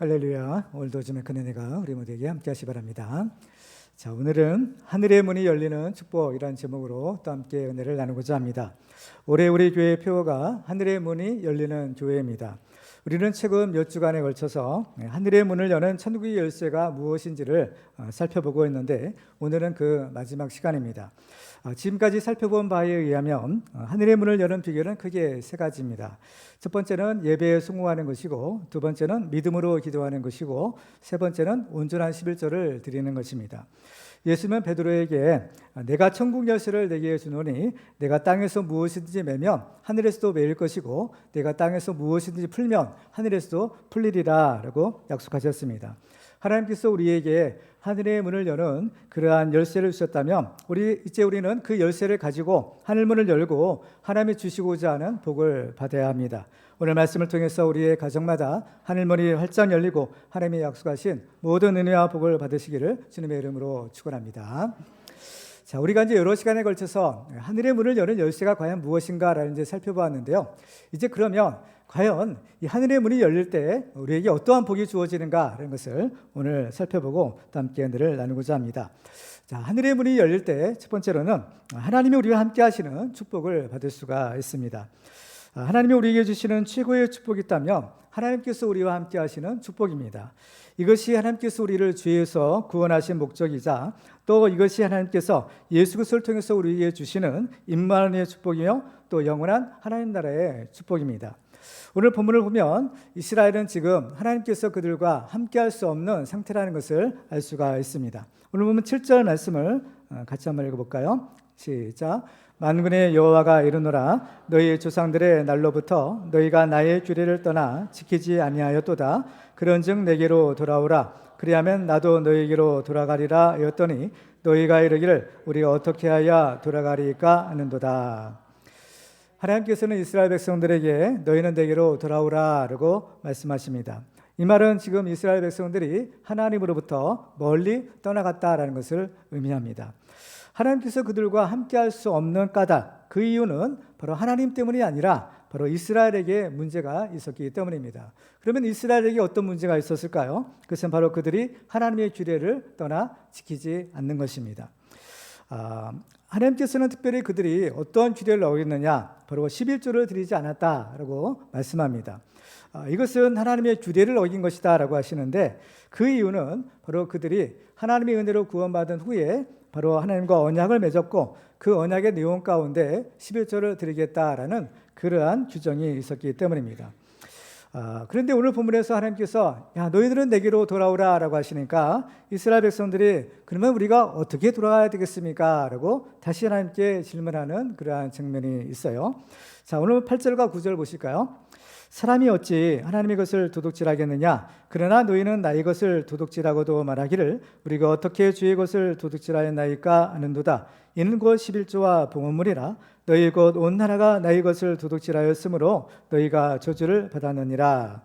할렐루야. 오늘도 주님의 큰 은혜가 우리 모두에게 함께 하시 바랍니다. 자, 오늘은 하늘의 문이 열리는 축복이라는 제목으로 또 함께 은혜를 나누고자 합니다. 올해 우리 교회의 표어가 하늘의 문이 열리는 교회입니다. 우리는 최근 몇 주간에 걸쳐서 하늘의 문을 여는 천국의 열쇠가 무엇인지를 살펴보고 있는데, 오늘은 그 마지막 시간입니다. 지금까지 살펴본 바에 의하면 하늘의 문을 여는 비결은 크게 세 가지입니다. 첫 번째는 예배에 순종하는 것이고, 두 번째는 믿음으로 기도하는 것이고, 세 번째는 온전한 11조를 드리는 것입니다. 예수님은 베드로에게 내가 천국 열쇠를 내게 주노니 내가 땅에서 무엇이든지 매면 하늘에서도 매일 것이고 내가 땅에서 무엇이든지 풀면 하늘에서도 풀리리라 라고 약속하셨습니다. 하나님께서 우리에게 하늘의 문을 여는 그러한 열쇠를 주셨다면 이제 우리는 그 열쇠를 가지고 하늘문을 열고 하나님이 주시고자 하는 복을 받아야 합니다. 오늘 말씀을 통해서 우리의 가정마다 하늘문이 활짝 열리고 하나님이 약속하신 모든 은혜와 복을 받으시기를 주님의 이름으로 축원합니다. 자, 우리가 이제 여러 시간에 걸쳐서 하늘의 문을 여는 열쇠가 과연 무엇인가라는 이제 살펴보았는데요. 이제 그러면 과연 이 하늘의 문이 열릴 때 우리에게 어떠한 복이 주어지는가라는 것을 오늘 살펴보고 또 함께 은혜를 나누고자 합니다. 자, 하늘의 문이 열릴 때 첫 번째로는 하나님이 우리와 함께 하시는 축복을 받을 수가 있습니다. 하나님이 우리에게 주시는 최고의 축복이 있다면 하나님께서 우리와 함께 하시는 축복입니다. 이것이 하나님께서 우리를 죄에서 구원하신 목적이자 또 이것이 하나님께서 예수 그리스도를 통해서 우리에게 주시는 임마누엘의 축복이며 또 영원한 하나님 나라의 축복입니다. 오늘 본문을 보면 이스라엘은 지금 하나님께서 그들과 함께할 수 없는 상태라는 것을 알 수가 있습니다. 오늘 보면 7절 말씀을 같이 한번 읽어볼까요? 시작. 만군의 여호와가 이르노라 너희 조상들의 날로부터 너희가 나의 규례를 떠나 지키지 아니하였도다. 그런즉 내게로 돌아오라. 그리하면 나도 너희에게로 돌아가리라 하였더니 너희가 이르기를 우리가 어떻게 하여 돌아가리까 하는도다. 하나님께서는 이스라엘 백성들에게 너희는 내게로 돌아오라 라고 말씀하십니다. 이 말은 지금 이스라엘 백성들이 하나님으로부터 멀리 떠나갔다라는 것을 의미합니다. 하나님께서 그들과 함께할 수 없는 까닭, 그 이유는 바로 하나님 때문이 아니라 바로 이스라엘에게 문제가 있었기 때문입니다. 그러면 이스라엘에게 어떤 문제가 있었을까요? 그것은 바로 그들이 하나님의 규례를 떠나 지키지 않는 것입니다. 하나님께서는 특별히 그들이 어떤 규례를 어겼느냐, 바로 11조를 드리지 않았다라고 말씀합니다. 이것은 하나님의 규례를 어긴 것이다 라고 하시는데, 그 이유는 바로 그들이 하나님의 은혜로 구원받은 후에 바로 하나님과 언약을 맺었고 그 언약의 내용 가운데 11조를 드리겠다라는 그러한 규정이 있었기 때문입니다. 그런데 오늘 본문에서 하나님께서 야 너희들은 내게로 돌아오라 라고 하시니까 이스라엘 백성들이 그러면 우리가 어떻게 돌아가야 되겠습니까? 라고 다시 하나님께 질문하는 그러한 측면이 있어요. 자, 오늘 8절과 9절 보실까요? 사람이 어찌 하나님의 것을 도둑질하겠느냐? 그러나 너희는 나의 것을 도둑질하고도 말하기를 우리가 어떻게 주의 것을 도둑질하였나이까 하는도다. 이는 곧 11조와 봉헌물이라. 너희 곧 온 나라가 나의 것을 도둑질하였으므로 너희가 저주를 받았느니라.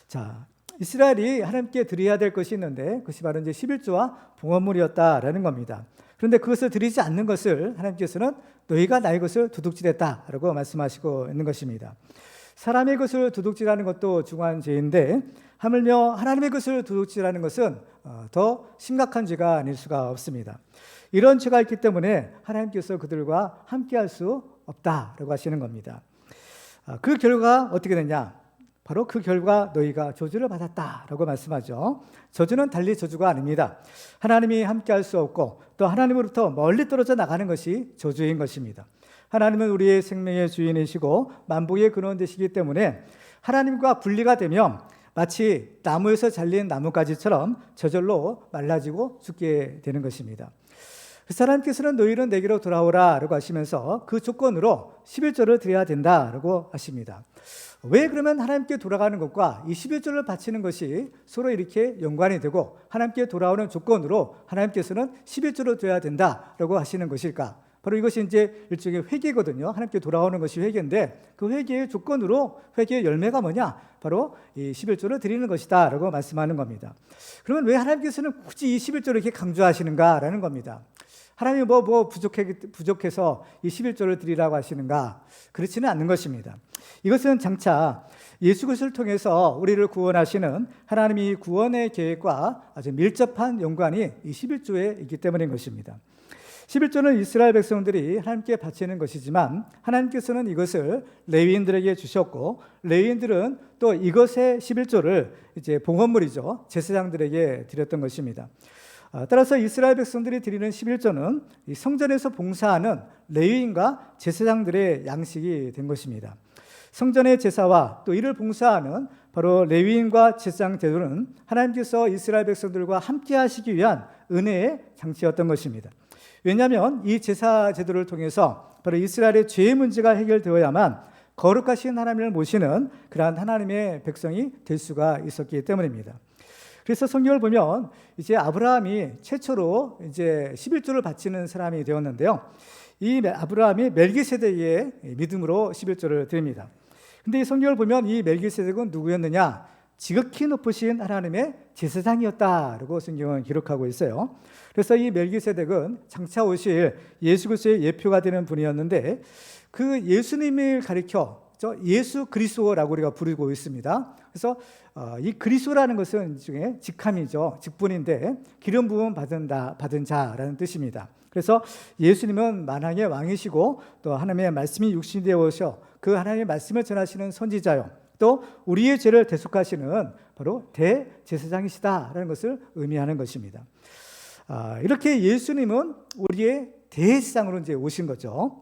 자, 이스라엘이 하나님께 드려야 될 것이 있는데 그것이 바로 이제 11조와 봉헌물이었다라는 겁니다. 그런데 그것을 드리지 않는 것을 하나님께서는 너희가 나의 것을 도둑질했다라고 말씀하시고 있는 것입니다. 사람의 것을 도둑질하는 것도 중한 죄인데 하물며 하나님의 것을 도둑질하는 것은 더 심각한 죄가 아닐 수가 없습니다. 이런 죄가 있기 때문에 하나님께서 그들과 함께할 수 없다라고 하시는 겁니다. 그 결과 어떻게 되냐? 바로 그 결과 너희가 저주를 받았다라고 말씀하죠. 저주는 달리 저주가 아닙니다. 하나님이 함께할 수 없고 또 하나님으로부터 멀리 떨어져 나가는 것이 저주인 것입니다. 하나님은 우리의 생명의 주인이시고 만복의 근원 되시기 때문에 하나님과 분리가 되면 마치 나무에서 잘린 나뭇가지처럼 저절로 말라지고 죽게 되는 것입니다. 그래서 하나님께서는 너희는 내게로 돌아오라 라고 하시면서 그 조건으로 11조를 드려야 된다라고 하십니다. 왜 그러면 하나님께 돌아가는 것과 이 11조를 바치는 것이 서로 이렇게 연관이 되고 하나님께 돌아오는 조건으로 하나님께서는 11조를 드려야 된다라고 하시는 것일까? 바로 이것이 이제 일종의 회개거든요. 하나님께 돌아오는 것이 회개인데 그 회개의 조건으로 회개의 열매가 뭐냐? 바로 이 11조를 드리는 것이다 라고 말씀하는 겁니다. 그러면 왜 하나님께서는 굳이 이 11조를 이렇게 강조하시는가라는 겁니다. 하나님이 뭐 부족해서 이 11조를 드리라고 하시는가? 그렇지는 않는 것입니다. 이것은 장차 예수 그리스도를 통해서 우리를 구원하시는 하나님이 구원의 계획과 아주 밀접한 연관이 이 11조에 있기 때문인 것입니다. 11조는 이스라엘 백성들이 하나님께 바치는 것이지만 하나님께서는 이것을 레위인들에게 주셨고, 레위인들은 또 이것의 11조를 이제 봉헌물이죠, 제사장들에게 드렸던 것입니다. 따라서 이스라엘 백성들이 드리는 11조는 이 성전에서 봉사하는 레위인과 제사장들의 양식이 된 것입니다. 성전의 제사와 또 이를 봉사하는 바로 레위인과 제사장 제도는 하나님께서 이스라엘 백성들과 함께 하시기 위한 은혜의 장치였던 것입니다. 왜냐하면 이 제사 제도를 통해서 바로 이스라엘의 죄의 문제가 해결되어야만 거룩하신 하나님을 모시는 그러한 하나님의 백성이 될 수가 있었기 때문입니다. 그래서 성경을 보면 이제 아브라함이 최초로 이제 11조를 바치는 사람이 되었는데요. 이 아브라함이 멜기세덱의 믿음으로 11조를 드립니다. 근데 이 성경을 보면 이 멜기세덱은 누구였느냐? 지극히 높으신 하나님의 제사장이었다라고 성경은 기록하고 있어요. 그래서 이 멜기세덱은 장차 오실 예수 그리스도의 예표가 되는 분이었는데, 그 예수님을 가리켜 예수 그리스도라고 우리가 부르고 있습니다. 그래서 이 그리스도라는 것은 중에 직함이죠, 직분인데 기름 부음 받은 자라는 뜻입니다. 그래서 예수님은 만왕의 왕이시고 또 하나님의 말씀이 육신이 되어 오셔 그 하나님의 말씀을 전하시는 선지자요, 또 우리의 죄를 대속하시는 바로 대제사장이시다라는 것을 의미하는 것입니다. 이렇게 예수님은 우리의 대제사장으로 이제 오신 거죠.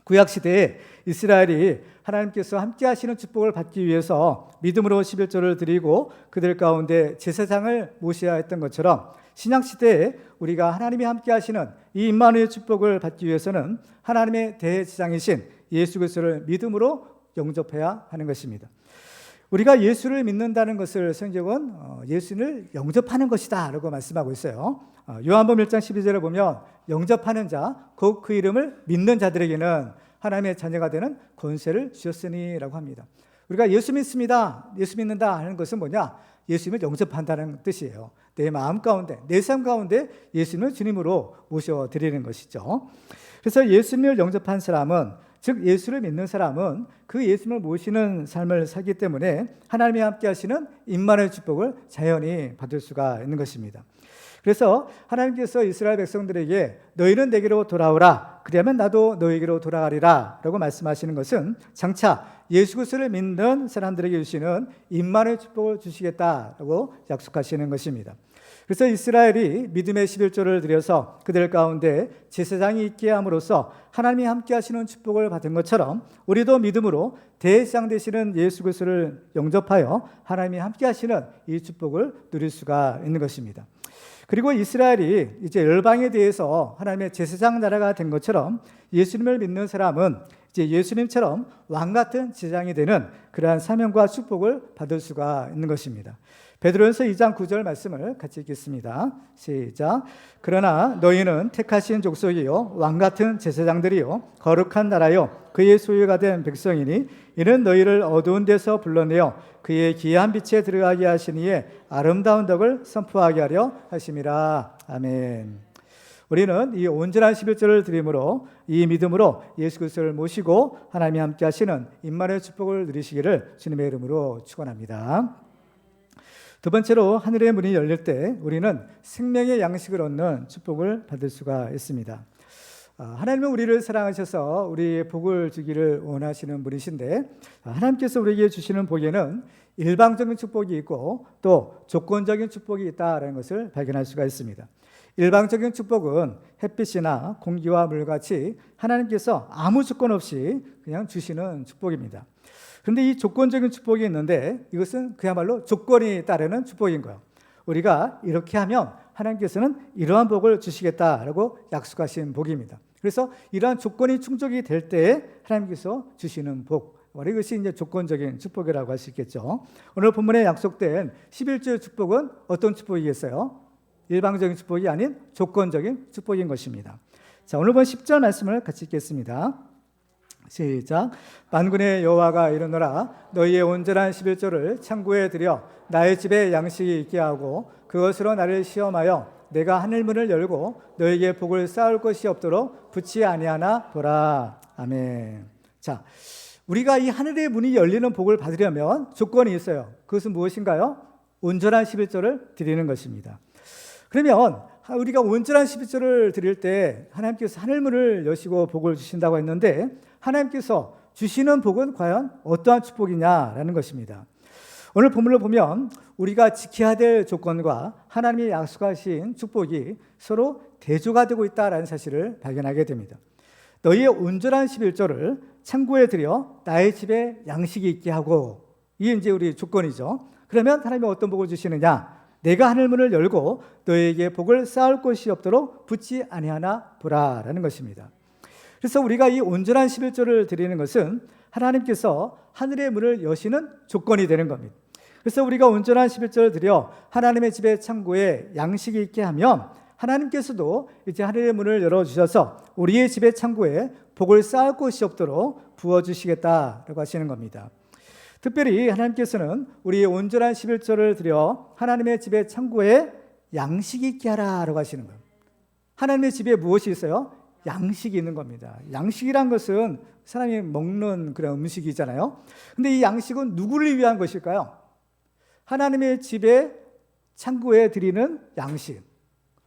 구약 시대에 이스라엘이 하나님께서 함께 하시는 축복을 받기 위해서 믿음으로 11조를 드리고 그들 가운데 제사장을 모셔야 했던 것처럼, 신약 시대에 우리가 하나님이 함께 하시는 이 임마누엘 축복을 받기 위해서는 하나님의 대제사장이신 예수 그리스도를 믿음으로 영접해야 하는 것입니다. 우리가 예수를 믿는다는 것을 성경은 예수를 영접하는 것이다 라고 말씀하고 있어요. 요한복음 1장 12절에 보면 영접하는 자, 곧 그 이름을 믿는 자들에게는 하나님의 자녀가 되는 권세를 주셨으니 라고 합니다. 우리가 예수 믿습니다, 예수 믿는다 하는 것은 뭐냐? 예수님을 영접한다는 뜻이에요. 내 마음 가운데, 내 삶 가운데 예수님을 주님으로 모셔드리는 것이죠. 그래서 예수님을 영접한 사람은, 즉 예수를 믿는 사람은 그 예수님을 모시는 삶을 살기 때문에 하나님이 함께 하시는 임마누엘 축복을 자연히 받을 수가 있는 것입니다. 그래서 하나님께서 이스라엘 백성들에게 너희는 내게로 돌아오라, 그리하면 나도 너희에게로 돌아가리라 라고 말씀하시는 것은 장차 예수 그리스도를 믿는 사람들에게 주시는 임마누엘 축복을 주시겠다라고 약속하시는 것입니다. 그래서 이스라엘이 믿음의 11조를 드려서 그들 가운데 제사장이 있게 함으로써 하나님이 함께 하시는 축복을 받은 것처럼, 우리도 믿음으로 대제사장 되시는 예수 그리스도를 영접하여 하나님이 함께 하시는 이 축복을 누릴 수가 있는 것입니다. 그리고 이스라엘이 이제 열방에 대해서 하나님의 제사장 나라가 된 것처럼, 예수님을 믿는 사람은 이제 예수님처럼 왕 같은 제사장이 되는 그러한 사명과 축복을 받을 수가 있는 것입니다. 베드로전서 2장 9절 말씀을 같이 읽겠습니다. 시작. 그러나 너희는 택하신 족속이요 왕 같은 제사장들이요 거룩한 나라요 그의 소유가 된 백성이니 이는 너희를 어두운 데서 불러내어 그의 기이한 빛에 들어가게 하시니에 아름다운 덕을 선포하게 하려 하심이라. 아멘. 우리는 이 온전한 11조를 드림으로, 이 믿음으로 예수 그리스도를 모시고 하나님이 함께 하시는 임마누엘 축복을 누리시기를 주님의 이름으로 축원합니다. 두 번째로, 하늘의 문이 열릴 때 우리는 생명의 양식을 얻는 축복을 받을 수가 있습니다. 하나님은 우리를 사랑하셔서 우리의 복을 주기를 원하시는 분이신데, 하나님께서 우리에게 주시는 복에는 일방적인 축복이 있고 또 조건적인 축복이 있다는 것을 발견할 수가 있습니다. 일방적인 축복은 햇빛이나 공기와 물같이 하나님께서 아무 조건 없이 그냥 주시는 축복입니다. 그런데 이 조건적인 축복이 있는데, 이것은 그야말로 조건이 따르는 축복인 거예요. 우리가 이렇게 하면 하나님께서는 이러한 복을 주시겠다라고 약속하신 복입니다. 그래서 이러한 조건이 충족이 될 때 하나님께서 주시는 복, 이것이 이제 조건적인 축복이라고 할 수 있겠죠. 오늘 본문에 약속된 11조의 축복은 어떤 축복이겠어요? 일방적인 축복이 아닌 조건적인 축복인 것입니다. 자, 오늘 본 10절 말씀을 같이 읽겠습니다. 시작. 만군의 여호와가 이르노라, 너희의 온전한 11조를 창고에 들여 나의 집에 양식이 있게 하고 그것으로 나를 시험하여 내가 하늘 문을 열고 너에게 복을 쌓을 것이 없도록 붙지 아니하나 보라. 아멘. 자, 우리가 이 하늘의 문이 열리는 복을 받으려면 조건이 있어요. 그것은 무엇인가요? 온전한 11조를 드리는 것입니다. 그러면 우리가 온전한 11조를 드릴 때 하나님께서 하늘문을 여시고 복을 주신다고 했는데 하나님께서 주시는 복은 과연 어떠한 축복이냐라는 것입니다. 오늘 본문을 보면 우리가 지켜야 될 조건과 하나님이 약속하신 축복이 서로 대조가 되고 있다는 사실을 발견하게 됩니다. 너희의 온전한 11조를 창고에 들여 나의 집에 양식이 있게 하고, 이게 이제 우리 조건이죠. 그러면 하나님이 어떤 복을 주시느냐? 내가 하늘문을 열고 너희에게 복을 쌓을 곳이 없도록 붙지 아니하나 보라라는 것입니다. 그래서 우리가 이 온전한 11조를 드리는 것은 하나님께서 하늘의 문을 여시는 조건이 되는 겁니다. 그래서 우리가 온전한 11조를 드려 하나님의 집에 창고에 양식이 있게 하면 하나님께서도 이제 하늘의 문을 열어주셔서 우리의 집에 창고에 복을 쌓을 곳이 없도록 부어주시겠다라고 하시는 겁니다. 특별히 하나님께서는 우리의 온전한 11조를 드려 하나님의 집에 창고에 양식이 있게 하라라고 하시는 거예요. 하나님의 집에 무엇이 있어요? 양식이 있는 겁니다. 양식이란 것은 사람이 먹는 그런 음식이잖아요. 근데 이 양식은 누구를 위한 것일까요? 하나님의 집에 창고에 드리는 양식,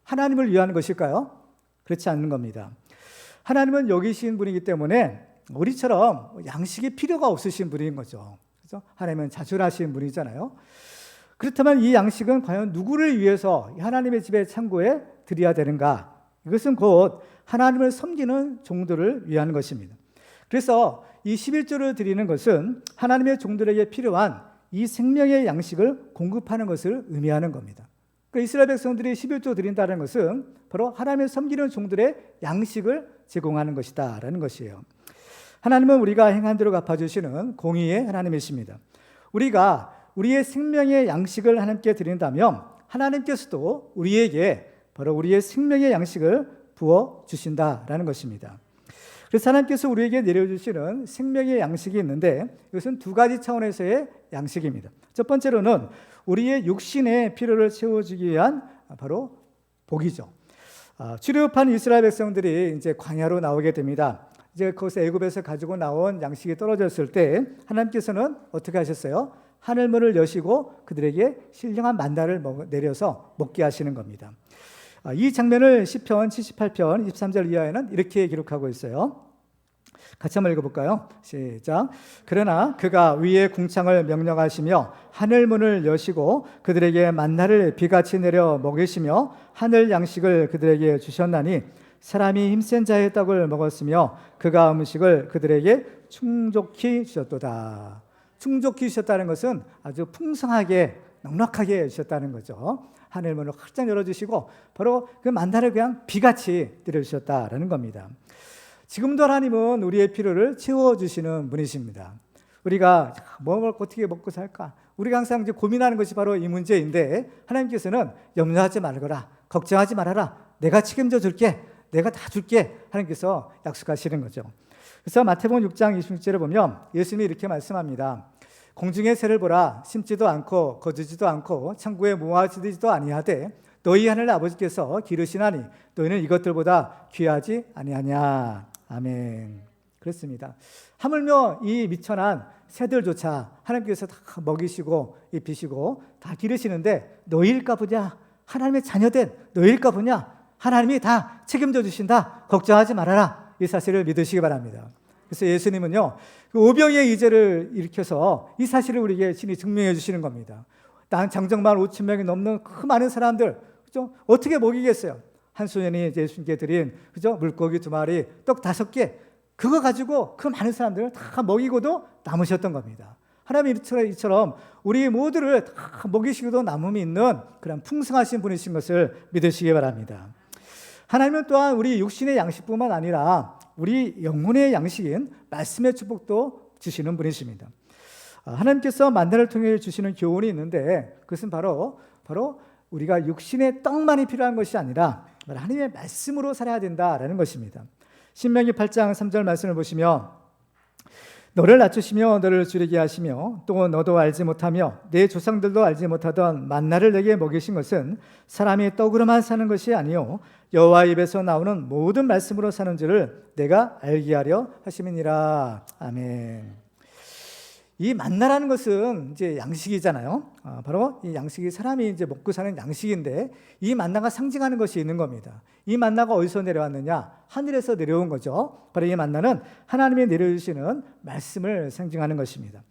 하나님을 위한 것일까요? 그렇지 않는 겁니다. 하나님은 여기신 분이기 때문에 우리처럼 양식이 필요가 없으신 분인 거죠. 그렇죠? 하나님은 자존하신 분이잖아요. 그렇다면 이 양식은 과연 누구를 위해서 하나님의 집에 창고에 드려야 되는가? 이것은 곧 하나님을 섬기는 종들을 위한 것입니다. 그래서 이 11조를 드리는 것은 하나님의 종들에게 필요한 이 생명의 양식을 공급하는 것을 의미하는 겁니다. 그러니까 이스라엘 백성들이 11조 드린다는 것은 바로 하나님을 섬기는 종들의 양식을 제공하는 것이다라는 것이에요. 하나님은 우리가 행한 대로 갚아주시는 공의의 하나님이십니다. 우리가 우리의 생명의 양식을 하나님께 드린다면 하나님께서도 우리에게 바로 우리의 생명의 양식을 부어주신다라는 것입니다. 그래서 하나님께서 우리에게 내려주시는 생명의 양식이 있는데 이것은 두 가지 차원에서의 양식입니다. 첫 번째로는 우리의 육신의 필요를 채워주기 위한 바로 복이죠. 출애굽한 이스라엘 백성들이 이제 광야로 나오게 됩니다. 이제 거기서 애굽에서 가지고 나온 양식이 떨어졌을 때 하나님께서는 어떻게 하셨어요? 하늘문을 여시고 그들에게 신령한 만나를 내려서 먹게 하시는 겁니다. 이 장면을 시편 78편 23절 이하에는 이렇게 기록하고 있어요. 같이 한번 읽어볼까요? 시작. 그러나 그가 위에 궁창을 명령하시며 하늘문을 여시고 그들에게 만나를 비같이 내려 먹이시며 하늘 양식을 그들에게 주셨나니 사람이 힘센 자의 떡을 먹었으며 그가 음식을 그들에게 충족히 주셨도다. 충족히 주셨다는 것은 아주 풍성하게 넉넉하게 주셨다는 거죠. 하늘문을 활짝 열어주시고 바로 그 만나를 그냥 비같이 내려주셨다라는 겁니다. 지금도 하나님은 우리의 필요를 채워주시는 분이십니다. 우리가 어떻게 먹고 살까? 우리가 항상 이제 고민하는 것이 바로 이 문제인데 하나님께서는 염려하지 말거라, 걱정하지 말아라, 내가 책임져 줄게, 내가 다 줄게 하나님께서 약속하시는 거죠. 그래서 마태복음 6장 26절을 보면 예수님이 이렇게 말씀합니다. 공중의 새를 보라, 심지도 않고 거두지도 않고 창고에 모아지지도 아니하되 너희 하늘 아버지께서 기르시나니 너희는 이것들보다 귀하지 아니하냐. 아멘. 그렇습니다. 하물며 이 미천한 새들조차 하나님께서 다 먹이시고 입히시고 다 기르시는데 너희일까 보냐? 하나님의 자녀된 너희일까 보냐? 하나님이 다 책임져 주신다. 걱정하지 말아라. 이 사실을 믿으시기 바랍니다. 그래서 예수님은요, 그 오병이의 이제를 일으켜서 이 사실을 우리에게 신이 증명해 주시는 겁니다. 난 장정만 5천 명이 넘는 그 많은 사람들, 그죠? 어떻게 먹이겠어요? 한 소년이 예수님께 드린, 그죠? 물고기 2마리, 떡 5개, 그거 가지고 그 많은 사람들을 다 먹이고도 남으셨던 겁니다. 하나님이 이처럼 우리 모두를 다 먹이시고도 남음이 있는 그런 풍성하신 분이신 것을 믿으시기 바랍니다. 하나님은 또한 우리 육신의 양식뿐만 아니라 우리 영혼의 양식인 말씀의 축복도 주시는 분이십니다. 하나님께서 만나를 통해 주시는 교훈이 있는데 그것은 바로 우리가 육신의 떡만이 필요한 것이 아니라 하나님의 말씀으로 살아야 된다라는 것입니다. 신명기 8장 3절 말씀을 보시면 너를 낮추시며 너를 줄이게 하시며 또 너도 알지 못하며 내 조상들도 알지 못하던 만나를 내게 먹이신 것은 사람이 떡으로만 사는 것이 아니요 여호와 입에서 나오는 모든 말씀으로 사는 줄을 내가 알게 하려 하심이니라. 아멘. 이 만나라는 것은 이제 양식이잖아요. 바로 이 양식이 사람이 이제 먹고 사는 양식인데 이 만나가 상징하는 것이 있는 겁니다. 이 만나가 어디서 내려왔느냐? 하늘에서 내려온 거죠. 바로 이 만나는 하나님이 내려주시는 말씀을 상징하는 것입니다.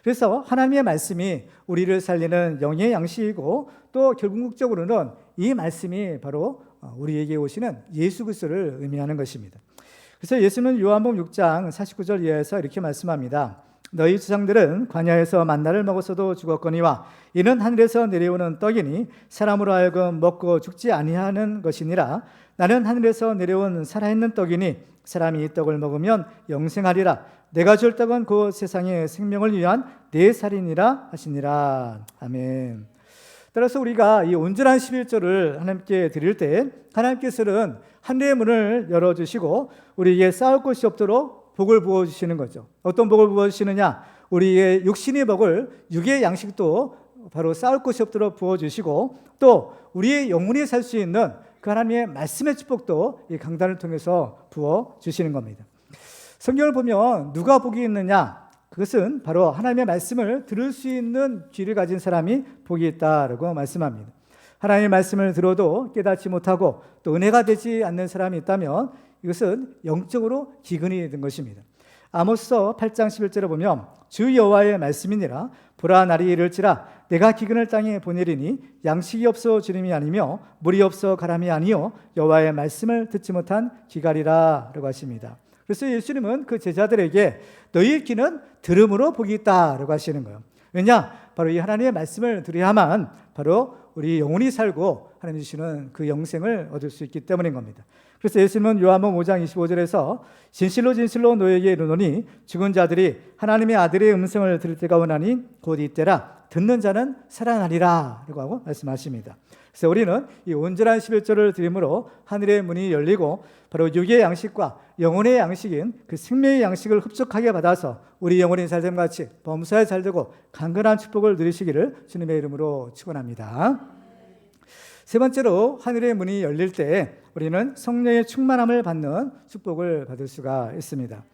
그래서 하나님의 말씀이 우리를 살리는 영의 양식이고 또 결국적으로는 이 말씀이 바로 우리에게 오시는 예수 그리스도를 의미하는 것입니다. 그래서 예수는 요한복음 6장 49절 이하에서 이렇게 말씀합니다. 너희 조상들은 광야에서 만나를 먹었어도 죽었거니와 이는 하늘에서 내려오는 떡이니 사람으로 하여금 먹고 죽지 아니하는 것이니라. 나는 하늘에서 내려온 살아있는 떡이니 사람이 이 떡을 먹으면 영생하리라. 내가 줄 떡은 곧 세상의 생명을 위한 내 살이니라 하시니라. 아멘. 따라서 우리가 이 온전한 11조를 하나님께 드릴 때 하나님께서는 하늘의 문을 열어주시고 우리에게 싸울 곳이 없도록 복을 부어주시는 거죠. 어떤 복을 부어주시느냐? 우리의 육신이 먹을 육의 양식도 바로 싸울 곳이 없도록 부어주시고 또 우리의 영혼이 살 수 있는 그 하나님의 말씀의 축복도 이 강단을 통해서 부어주시는 겁니다. 성경을 보면 누가 복이 있느냐? 그것은 바로 하나님의 말씀을 들을 수 있는 귀를 가진 사람이 복이 있다라고 말씀합니다. 하나님의 말씀을 들어도 깨닫지 못하고 또 은혜가 되지 않는 사람이 있다면 이것은 영적으로 기근이 된 것입니다. 아모스서 8장 11절에 보면 주 여호와의 말씀이니라. 보라 날이 이를지라 내가 기근을 땅에 보내리니 양식이 없어 주림이 아니며 물이 없어 가람이 아니요 여호와의 말씀을 듣지 못한 기갈이라 라고 하십니다. 그래서 예수님은 그 제자들에게 너희 귀는 들음으로 복이 있다라고 하시는 거예요. 왜냐? 바로 이 하나님의 말씀을 들어야만 바로 우리 영혼이 살고 하나님 주시는 그 영생을 얻을 수 있기 때문인 겁니다. 그래서 예수님은 요한복음 5장 25절에서 진실로 진실로 너에게 이르노니 죽은 자들이 하나님의 아들의 음성을 들을 때가 오나니 곧 이때라. 듣는 자는 살아나리라 라고 하고 말씀하십니다. 그래서 우리는 이 온전한 11조를 드림으로 하늘의 문이 열리고 바로 육의 양식과 영혼의 양식인 그 생명의 양식을 흡족하게 받아서 우리 영혼이 잘됨 같이 범사에 잘되고 강건한 축복을 누리시기를 주님의 이름으로 축원합니다. 세 번째로 하늘의 문이 열릴 때 우리는 성령의 충만함을 받는 축복을 받을 수가 있습니다.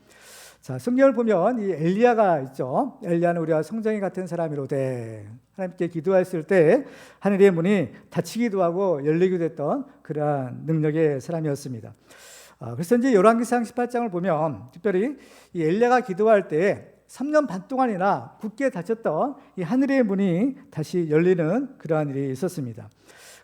자, 성경을 보면 이 엘리야가 있죠. 엘리야는 우리와 성정이 같은 사람이로되 하나님께 기도했을 때 하늘의 문이 닫히기도 하고 열리기도 했던 그러한 능력의 사람이었습니다. 그래서 이제 열왕기상 18장을 보면 특별히 이 엘리야가 기도할 때 3년 반 동안이나 굳게 닫혔던 이 하늘의 문이 다시 열리는 그러한 일이 있었습니다.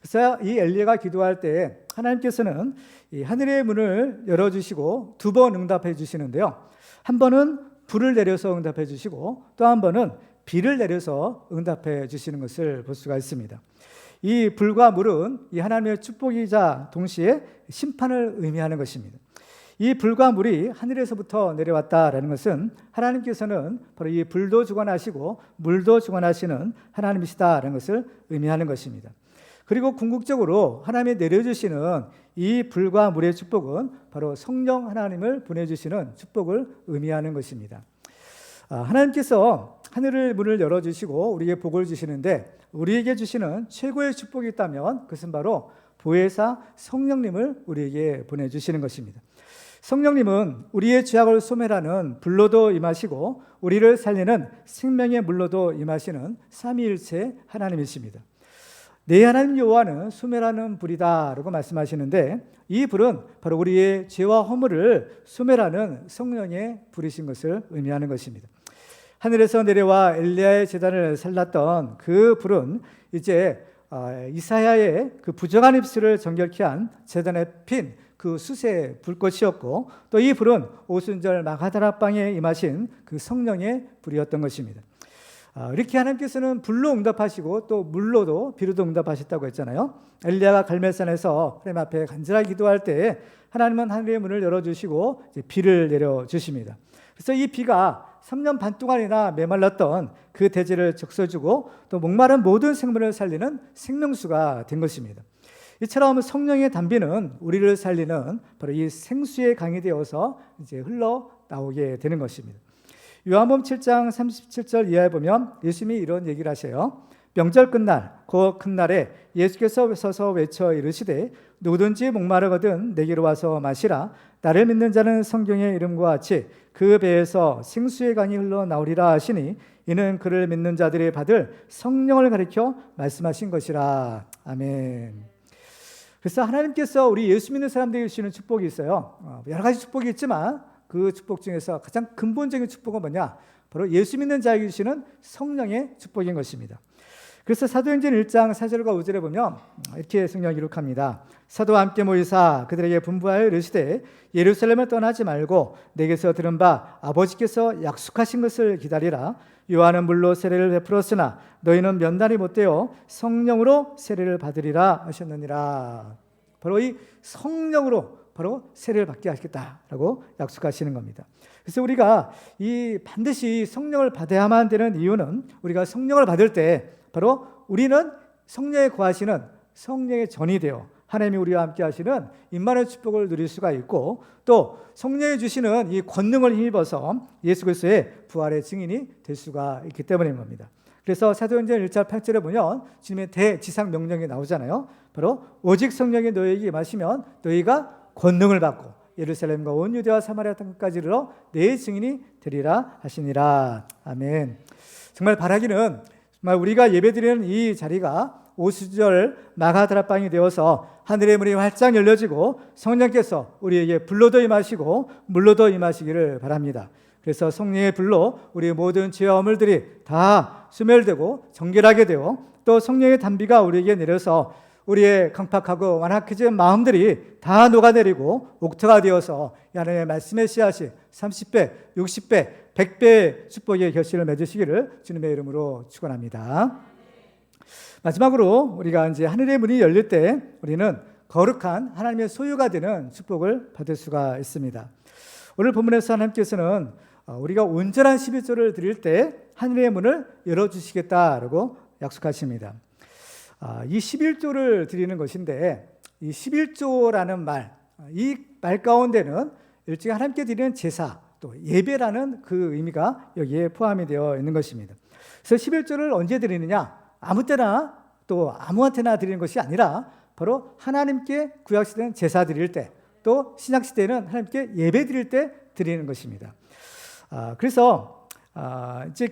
그래서 이 엘리야가 기도할 때 하나님께서는 이 하늘의 문을 열어주시고 두 번 응답해 주시는데요. 한 번은 불을 내려서 응답해 주시고 또 한 번은 비를 내려서 응답해 주시는 것을 볼 수가 있습니다. 이 불과 물은 이 하나님의 축복이자 동시에 심판을 의미하는 것입니다. 이 불과 물이 하늘에서부터 내려왔다라는 것은 하나님께서는 바로 이 불도 주관하시고 물도 주관하시는 하나님이시다라는 것을 의미하는 것입니다. 그리고 궁극적으로 하나님이 내려주시는 이 불과 물의 축복은 바로 성령 하나님을 보내주시는 축복을 의미하는 것입니다. 하나님께서 하늘의 문을 열어주시고 우리에게 복을 주시는데 우리에게 주시는 최고의 축복이 있다면 그것은 바로 보혜사 성령님을 우리에게 보내주시는 것입니다. 성령님은 우리의 죄악을 소멸하는 불로도 임하시고 우리를 살리는 생명의 물로도 임하시는 삼위일체 하나님이십니다. 내 하나님 여호와는 소멸하는 불이다 라고 말씀하시는데 이 불은 바로 우리의 죄와 허물을 소멸하는 성령의 불이신 것을 의미하는 것입니다. 하늘에서 내려와 엘리야의 제단을 살랐던 그 불은 이제 이사야의 그 부정한 입술을 정결케 한 제단에 핀 그 숫의 불꽃이었고 또 이 불은 오순절 마가다라 방에 임하신 그 성령의 불이었던 것입니다. 이렇게 하나님께서는 불로 응답하시고 또 물로도 비로도 응답하셨다고 했잖아요. 엘리야가 갈멜산에서 하나님 앞에 간절하게 기도할 때 하나님은 하늘의 문을 열어주시고 이제 비를 내려주십니다. 그래서 이 비가 3년 반 동안이나 메말랐던 그 대지를 적셔주고 또 목마른 모든 생물을 살리는 생명수가 된 것입니다. 이처럼 성령의 단비는 우리를 살리는 바로 이 생수의 강이 되어서 이제 흘러 나오게 되는 것입니다. 요한복음 7장 37절 이하에 보면 예수님이 이런 얘기를 하세요. 명절 끝날 그 큰날에 예수께서 서서 외쳐 이르시되 누구든지 목마르거든 내게로 와서 마시라. 나를 믿는 자는 성경의 이름과 같이 그 배에서 생수의 강이 흘러나오리라 하시니 이는 그를 믿는 자들이 받을 성령을 가리켜 말씀하신 것이라. 아멘. 그래서 하나님께서 우리 예수 믿는 사람들에게 주시는 축복이 있어요. 여러 가지 축복이 있지만 그 축복 중에서 가장 근본적인 축복은 뭐냐? 바로 예수 믿는 자에게 주시는 성령의 축복인 것입니다. 그래서 사도행전 1장 4절과 5절에 보면 이렇게 성경이 기록합니다. 사도와 함께 모이사 그들에게 분부하여 이르시되 예루살렘을 떠나지 말고 내게서 들은 바 아버지께서 약속하신 것을 기다리라. 요한은 물로 세례를 베풀었으나 너희는 면단이 못되어 성령으로 세례를 받으리라 하셨느니라. 바로 이 성령으로 바로 세례를 받게 하시겠다라고 약속하시는 겁니다. 그래서 우리가 이 반드시 성령을 받아야만 되는 이유는 우리가 성령을 받을 때 바로 우리는 성령에 거하시는 성령의 전이 되어 하나님이 우리와 함께 하시는 임마누엘 축복을 누릴 수가 있고 또 성령이 주시는 이 권능을 힘입어서 예수 그리스도의 부활의 증인이 될 수가 있기 때문인 겁니다. 그래서 사도행전 1장 8절에 보면 주님의 대지상 명령이 나오잖아요. 바로 오직 성령이 너희에게 임하시면 너희가 권능을 받고 예루살렘과 온 유대와 사마리아 땅까지 이르러 내 증인이 되리라 하시니라. 아멘. 정말 바라기는 정말 우리가 예배드리는 이 자리가 오수절 마가다락방이 되어서 하늘의 문이 활짝 열려지고 성령께서 우리에게 불로도 임하시고 물로도 임하시기를 바랍니다. 그래서 성령의 불로 우리의 모든 죄와 허물들이 다 소멸되고 정결하게 되어 또 성령의 단비가 우리에게 내려서 우리의 강팍하고 완악해진 마음들이 다 녹아내리고 옥토가 되어서 하나님의 말씀의 씨앗이 30배, 60배, 100배의 축복의 결실을 맺으시기를 주님의 이름으로 축원합니다. 마지막으로 우리가 이제 하늘의 문이 열릴 때 우리는 거룩한 하나님의 소유가 되는 축복을 받을 수가 있습니다. 오늘 본문에서 하나님께서는 우리가 온전한 11조를 드릴 때 하늘의 문을 열어주시겠다라고 약속하십니다. 이 11조를 드리는 것인데 이 11조라는 말, 이 말 가운데는 일종의 하나님께 드리는 제사, 또 예배라는 그 의미가 여기에 포함이 되어 있는 것입니다. 그래서 11조를 언제 드리느냐? 아무 때나 또 아무한테나 드리는 것이 아니라 바로 하나님께 구약시대는 제사 드릴 때, 또 신약시대는 하나님께 예배 드릴 때 드리는 것입니다. 그래서 이제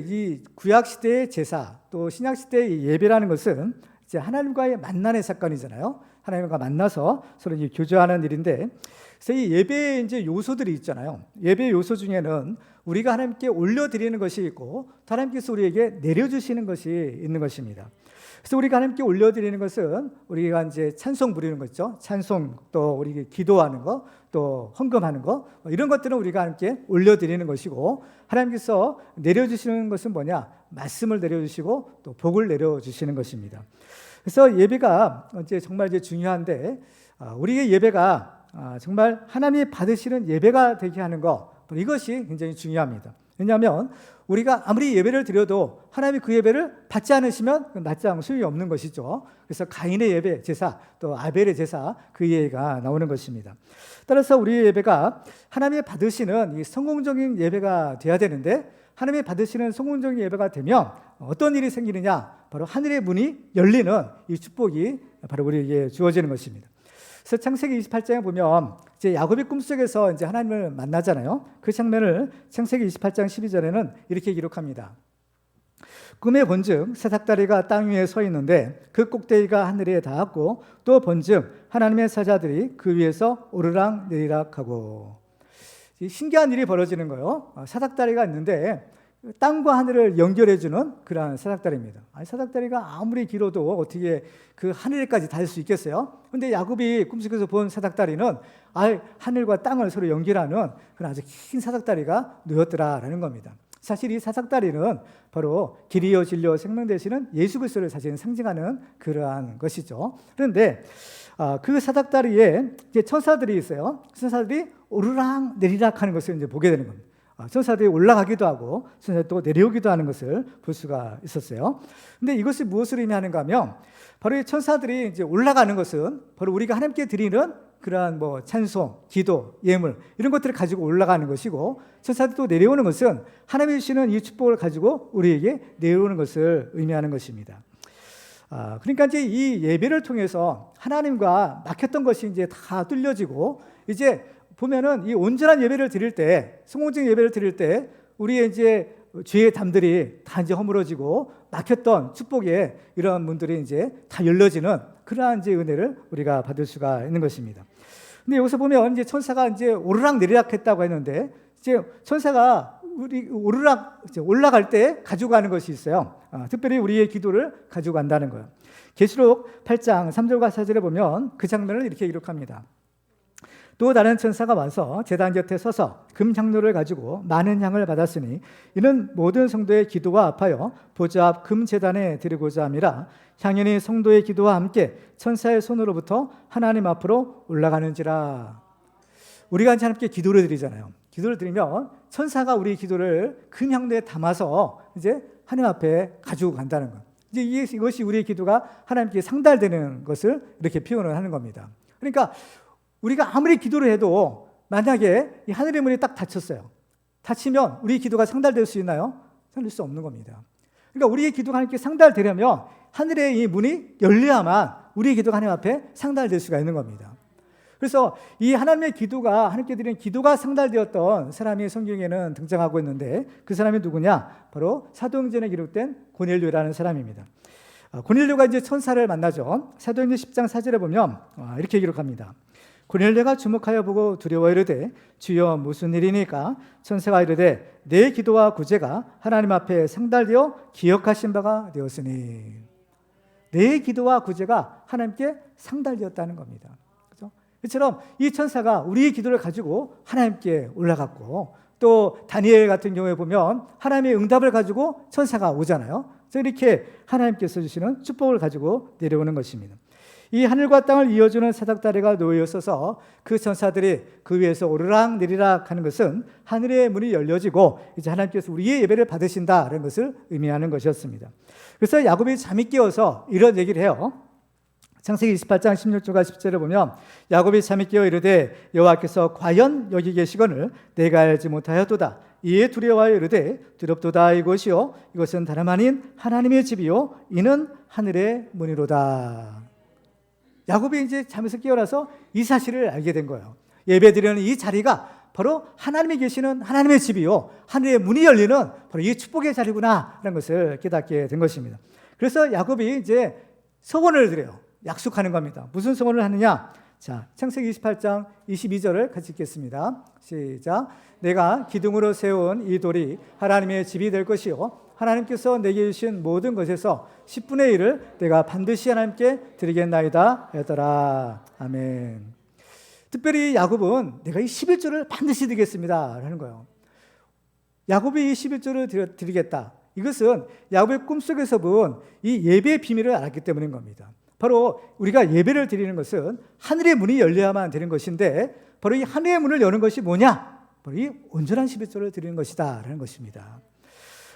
이 구약시대의 제사, 또 신약시대의 예배라는 것은 이제 하나님과의 만남의 사건이잖아요. 하나님과 만나서 서로 교제하는 일인데, 그래서 이 예배의 이제 요소들이 있잖아요. 예배 요소 중에는 우리가 하나님께 올려드리는 것이 있고, 하나님께서 우리에게 내려주시는 것이 있는 것입니다. 그래서 우리가 하나님께 올려드리는 것은 우리가 이제 찬송 부리는 거 있죠. 찬송, 또 우리 기도하는 거, 또 헌금하는 거, 이런 것들은 우리가 하나님께 올려드리는 것이고, 하나님께서 내려주시는 것은 뭐냐? 말씀을 내려주시고 또 복을 내려주시는 것입니다. 그래서 예배가 이제 정말 이제 중요한데, 우리의 예배가 정말 하나님이 받으시는 예배가 되게 하는 것, 이것이 굉장히 중요합니다. 왜냐하면 우리가 아무리 예배를 드려도 하나님이 그 예배를 받지 않으시면 낯장 소용이 없는 것이죠. 그래서 가인의 예배 제사, 또 아벨의 제사, 그 예배가 나오는 것입니다. 따라서 우리의 예배가 하나님이 받으시는 이 성공적인 예배가 돼야 되는데, 하나님이 받으시는 성공적인 예배가 되면 어떤 일이 생기느냐? 바로 하늘의 문이 열리는 이 축복이 바로 우리에게 주어지는 것입니다. 그래서 창세기 28장에 보면 이제 야곱이 꿈속에서 이제 하나님을 만나잖아요. 그 장면을 창세기 28장 12절에는 이렇게 기록합니다. 꿈에 본즉 사닥다리가 땅 위에 서 있는데 그 꼭대기가 하늘에 닿았고, 또 본즉 하나님의 사자들이 그 위에서 오르락 내리락하고. 신기한 일이 벌어지는 거예요. 사닥다리가 있는데 땅과 하늘을 연결해주는 그러한 사닥다리입니다. 사닥다리가 아무리 길어도 어떻게 그 하늘에까지 닿을 수 있겠어요? 그런데 야곱이 꿈속에서 본 사닥다리는 하늘과 땅을 서로 연결하는 그런 아주 긴 사닥다리가 놓였더라라는 겁니다. 사실 이 사닥다리는 바로 길이요 진리요 생명 되시는 예수 그리스도를 사실 상징하는 그러한 것이죠. 그런데 그 사닥다리에 이제 천사들이 있어요. 천사들이 오르락 내리락 하는 것을 이제 보게 되는 겁니다. 천사들이 올라가기도 하고 천사들이 또 내려오기도 하는 것을 볼 수가 있었어요. 근데 이것이 무엇을 의미하는가 하면, 바로 이 천사들이 이제 올라가는 것은 바로 우리가 하나님께 드리는 그러한 뭐 찬송, 기도, 예물 이런 것들을 가지고 올라가는 것이고, 천사들이 또 내려오는 것은 하나님이 주시는 이 축복을 가지고 우리에게 내려오는 것을 의미하는 것입니다. 그러니까 이제 이 예배를 통해서 하나님과 막혔던 것이 이제 다 뚫려지고, 이제 보면은 이 온전한 예배를 드릴 때, 성공적인 예배를 드릴 때 우리의 이제 죄의 담들이 다 이제 허물어지고 막혔던 축복의 이러한 문들이 이제 다 열려지는 그러한 이제 은혜를 우리가 받을 수가 있는 것입니다. 근데 여기서 보면 이제 천사가 이제 오르락 내리락 했다고 했는데, 이제 천사가 우리 오르락 올라갈 때 가지고 가는 것이 있어요. 특별히 우리의 기도를 가지고 간다는 거예요. 계시록 8장 3절과 4절에 보면 그 장면을 이렇게 기록합니다. 또 다른 천사가 와서 제단 곁에 서서 금 향로를 가지고 많은 향을 받았으니 이는 모든 성도의 기도와 합하여 보좌 앞 금 제단에 드리고자 함이라. 향연이 성도의 기도와 함께 천사의 손으로부터 하나님 앞으로 올라가는지라. 우리가 이제 하나님께 기도를 드리잖아요. 기도를 드리면 천사가 우리 기도를 금 향로에 담아서 이제 하나님 앞에 가지고 간다는 거예요. 이제 이것이 우리의 기도가 하나님께 상달되는 것을 이렇게 표현을 하는 겁니다. 그러니까 우리가 아무리 기도를 해도 만약에 이 하늘의 문이 딱 닫혔어요. 닫히면 우리 기도가 상달될 수 있나요? 상달될 수 없는 겁니다. 그러니까 우리의 기도가 하나님께 상달되려면 하늘의 이 문이 열려야만 우리의 기도가 하나님 앞에 상달될 수가 있는 겁니다. 그래서 이 하나님의 기도가, 하나님께 드리는 기도가 상달되었던 사람이 성경에는 등장하고 있는데, 그 사람이 누구냐? 바로 사도행전에 기록된 고넬료라는 사람입니다. 고넬료가 이제 천사를 만나죠. 사도행전 10장 4절에 보면 이렇게 기록합니다. 고넬료가 주목하여 보고 두려워 이르되 주여 무슨 일이니까? 천사가 이르되 내 기도와 구제가 하나님 앞에 상달되어 기억하신 바가 되었으니. 내 기도와 구제가 하나님께 상달되었다는 겁니다. 그렇죠? 이처럼 이 천사가 우리의 기도를 가지고 하나님께 올라갔고, 또 다니엘 같은 경우에 보면 하나님의 응답을 가지고 천사가 오잖아요. 그래서 이렇게 하나님께서 주시는 축복을 가지고 내려오는 것입니다. 이 하늘과 땅을 이어주는 사닥다리가 놓여 있어서 그 천사들이 그 위에서 오르락 내리락 하는 것은 하늘의 문이 열려지고 이제 하나님께서 우리의 예배를 받으신다는 것을 의미하는 것이었습니다. 그래서 야곱이 잠이 깨어서 이런 얘기를 해요. 창세기 28장 16절과 10절에 보면 야곱이 잠이 깨어 이르되 여호와께서 과연 여기 계시거늘 내가 알지 못하였도다. 이에 두려워하여 이르되 두렵도다. 이것이요 이것은 다름 아닌 하나님의 집이요 이는 하늘의 문이로다. 야곱이 이제 잠에서 깨어나서 이 사실을 알게 된 거예요. 예배드리는 이 자리가 바로 하나님이 계시는 하나님의 집이요 하늘의 문이 열리는 바로 이 축복의 자리구나 라는 것을 깨닫게 된 것입니다. 그래서 야곱이 이제 서원을 드려요. 약속하는 겁니다. 무슨 서원을 하느냐? 자, 창세기 28장 22절을 같이 읽겠습니다. 시작. 내가 기둥으로 세운 이 돌이 하나님의 집이 될 것이요 하나님께서 내게 주신 모든 것에서 10분의 1을 내가 반드시 하나님께 드리겠나이다 하였더라. 아멘. 특별히 야곱은 내가 이 11조를 반드시 드리겠습니다 하는 거예요. 야곱이 이 11조를 드리겠다. 이것은 야곱의 꿈속에서 본 이 예배의 비밀을 알았기 때문인 겁니다. 바로 우리가 예배를 드리는 것은 하늘의 문이 열려야만 되는 것인데, 바로 이 하늘의 문을 여는 것이 뭐냐? 바로 이 온전한 11조를 드리는 것이다 라는 것입니다.